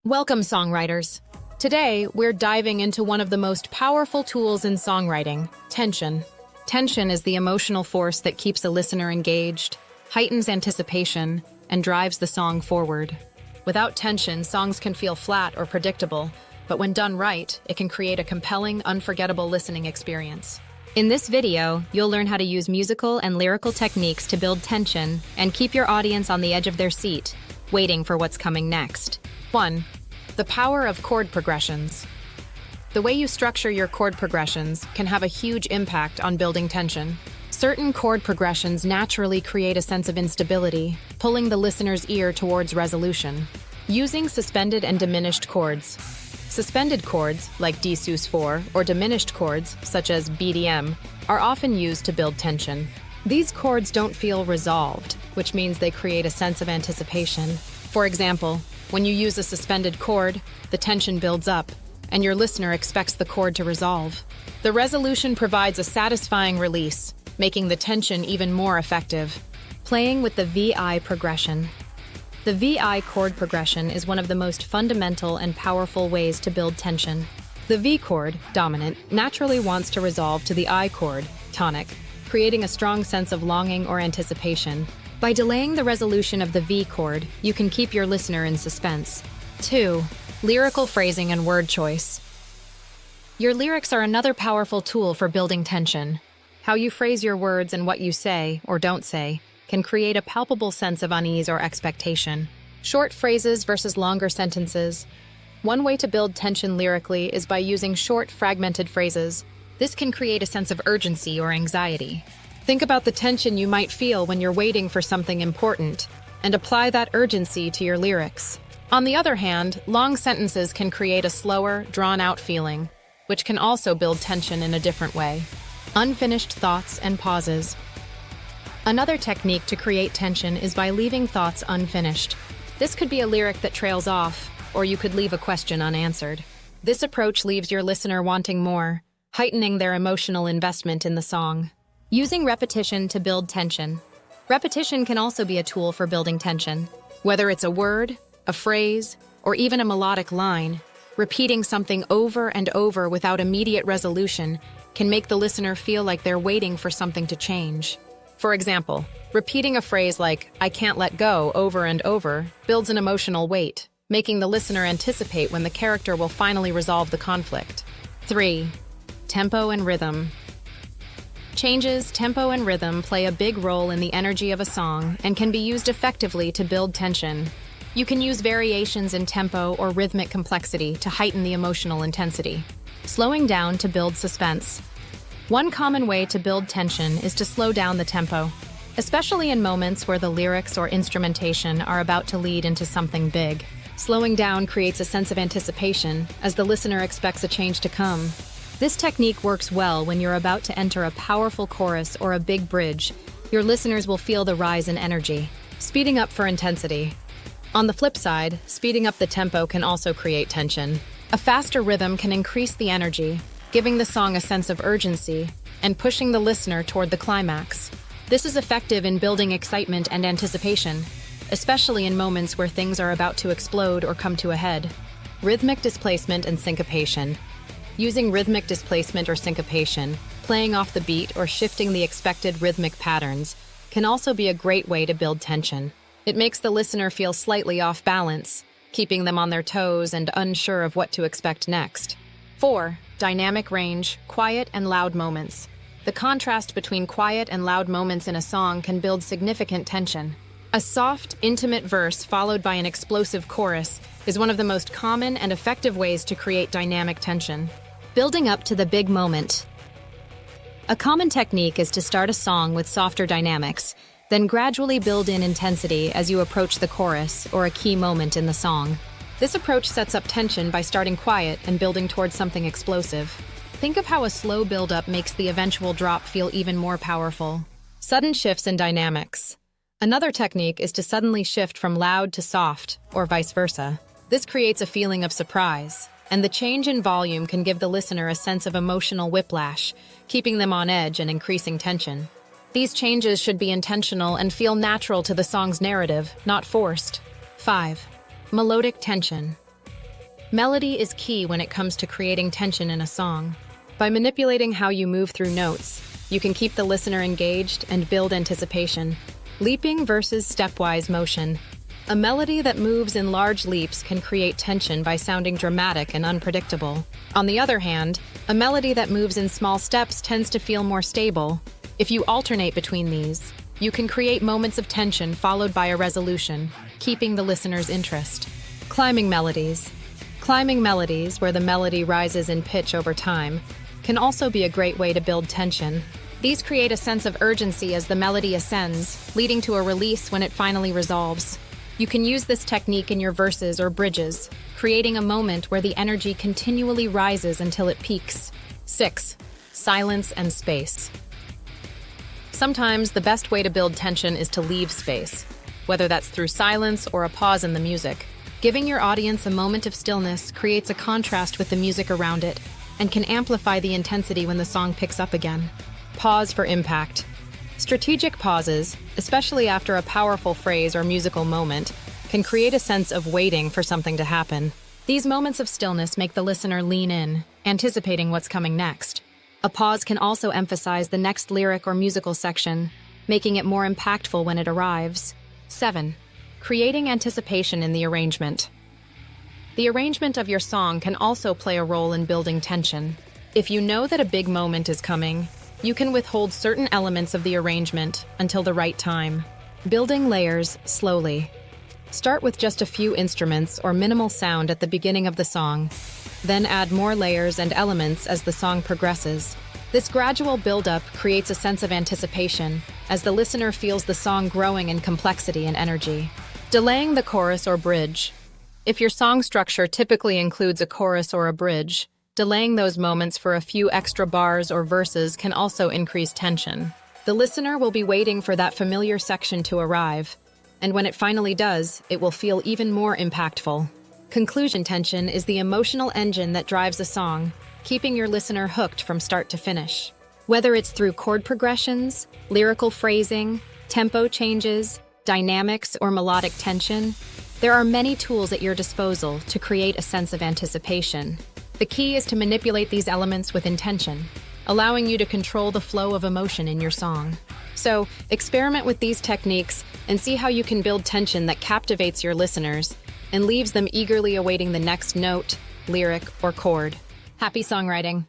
Welcome, songwriters. Today, we're diving into one of the most powerful tools in songwriting, tension. Tension is the emotional force that keeps a listener engaged, heightens anticipation, and drives the song forward. Without tension, songs can feel flat or predictable, but when done right, it can create a compelling, unforgettable listening experience. In this video, you'll learn how to use musical and lyrical techniques to build tension and keep your audience on the edge of their seat, waiting for what's coming next. 1. The power of chord progressions. The way you structure your chord progressions can have a huge impact on building tension. Certain chord progressions naturally create a sense of instability, pulling the listener's ear towards resolution. Using suspended and diminished chords. Suspended chords, like D sus4, or diminished chords, such as BDM, are often used to build tension. These chords don't feel resolved, which means they create a sense of anticipation. For example, when you use a suspended chord, the tension builds up, and your listener expects the chord to resolve. The resolution provides a satisfying release, making the tension even more effective. Playing with the VI progression. The VI chord progression is one of the most fundamental and powerful ways to build tension. The V chord, dominant, naturally wants to resolve to the I chord, tonic, creating a strong sense of longing or anticipation. By delaying the resolution of the V chord, you can keep your listener in suspense. 2. Lyrical phrasing and word choice. Your lyrics are another powerful tool for building tension. How you phrase your words and what you say, or don't say, can create a palpable sense of unease or expectation. Short phrases versus longer sentences. One way to build tension lyrically is by using short, fragmented phrases. This can create a sense of urgency or anxiety. Think about the tension you might feel when you're waiting for something important, and apply that urgency to your lyrics. On the other hand, long sentences can create a slower, drawn-out feeling, which can also build tension in a different way. Unfinished thoughts and pauses. Another technique to create tension is by leaving thoughts unfinished. This could be a lyric that trails off, or you could leave a question unanswered. This approach leaves your listener wanting more, heightening their emotional investment in the song. Using repetition to build tension. Repetition can also be a tool for building tension. Whether it's a word, a phrase, or even a melodic line, repeating something over and over without immediate resolution can make the listener feel like they're waiting for something to change. For example, repeating a phrase like, "I can't let go," over and over builds an emotional weight, making the listener anticipate when the character will finally resolve the conflict. 3. Tempo and rhythm. Changes, tempo, and rhythm play a big role in the energy of a song and can be used effectively to build tension. You can use variations in tempo or rhythmic complexity to heighten the emotional intensity. Slowing down to build suspense. One common way to build tension is to slow down the tempo, especially in moments where the lyrics or instrumentation are about to lead into something big. Slowing down creates a sense of anticipation as the listener expects a change to come. This technique works well when you're about to enter a powerful chorus or a big bridge. Your listeners will feel the rise in energy. Speeding up for intensity. On the flip side, speeding up the tempo can also create tension. A faster rhythm can increase the energy, giving the song a sense of urgency and pushing the listener toward the climax. This is effective in building excitement and anticipation, especially in moments where things are about to explode or come to a head. Rhythmic displacement and syncopation. Using rhythmic displacement or syncopation, playing off the beat or shifting the expected rhythmic patterns, can also be a great way to build tension. It makes the listener feel slightly off balance, keeping them on their toes and unsure of what to expect next. 4. Dynamic range, quiet and loud moments. The contrast between quiet and loud moments in a song can build significant tension. A soft, intimate verse followed by an explosive chorus is one of the most common and effective ways to create dynamic tension. Building up to the big moment. A common technique is to start a song with softer dynamics, then gradually build in intensity as you approach the chorus or a key moment in the song. This approach sets up tension by starting quiet and building towards something explosive. Think of how a slow build-up makes the eventual drop feel even more powerful. Sudden shifts in dynamics. Another technique is to suddenly shift from loud to soft, or vice versa. This creates a feeling of surprise, and the change in volume can give the listener a sense of emotional whiplash, keeping them on edge and increasing tension. These changes should be intentional and feel natural to the song's narrative, not forced. 5. Melodic tension. Melody is key when it comes to creating tension in a song. By manipulating how you move through notes, you can keep the listener engaged and build anticipation. Leaping versus stepwise motion. A melody that moves in large leaps can create tension by sounding dramatic and unpredictable. On the other hand, a melody that moves in small steps tends to feel more stable. If you alternate between these, you can create moments of tension followed by a resolution, keeping the listener's interest. Climbing melodies. Climbing melodies, where the melody rises in pitch over time, can also be a great way to build tension. These create a sense of urgency as the melody ascends, leading to a release when it finally resolves. You can use this technique in your verses or bridges, creating a moment where the energy continually rises until it peaks. 6. Silence and space. Sometimes the best way to build tension is to leave space, whether that's through silence or a pause in the music. Giving your audience a moment of stillness creates a contrast with the music around it and can amplify the intensity when the song picks up again. Pause for impact. Strategic pauses, especially after a powerful phrase or musical moment, can create a sense of waiting for something to happen. These moments of stillness make the listener lean in, anticipating what's coming next. A pause can also emphasize the next lyric or musical section, making it more impactful when it arrives. 7. Creating anticipation in the arrangement. The arrangement of your song can also play a role in building tension. If you know that a big moment is coming, you can withhold certain elements of the arrangement until the right time. Building layers slowly. Start with just a few instruments or minimal sound at the beginning of the song, then add more layers and elements as the song progresses. This gradual build-up creates a sense of anticipation as the listener feels the song growing in complexity and energy. Delaying the chorus or bridge. If your song structure typically includes a chorus or a bridge, delaying those moments for a few extra bars or verses can also increase tension. The listener will be waiting for that familiar section to arrive, and when it finally does, it will feel even more impactful. Conclusion tension is the emotional engine that drives a song, keeping your listener hooked from start to finish. Whether it's through chord progressions, lyrical phrasing, tempo changes, dynamics, or melodic tension, there are many tools at your disposal to create a sense of anticipation. The key is to manipulate these elements with intention, allowing you to control the flow of emotion in your song. So, experiment with these techniques and see how you can build tension that captivates your listeners and leaves them eagerly awaiting the next note, lyric, or chord. Happy songwriting!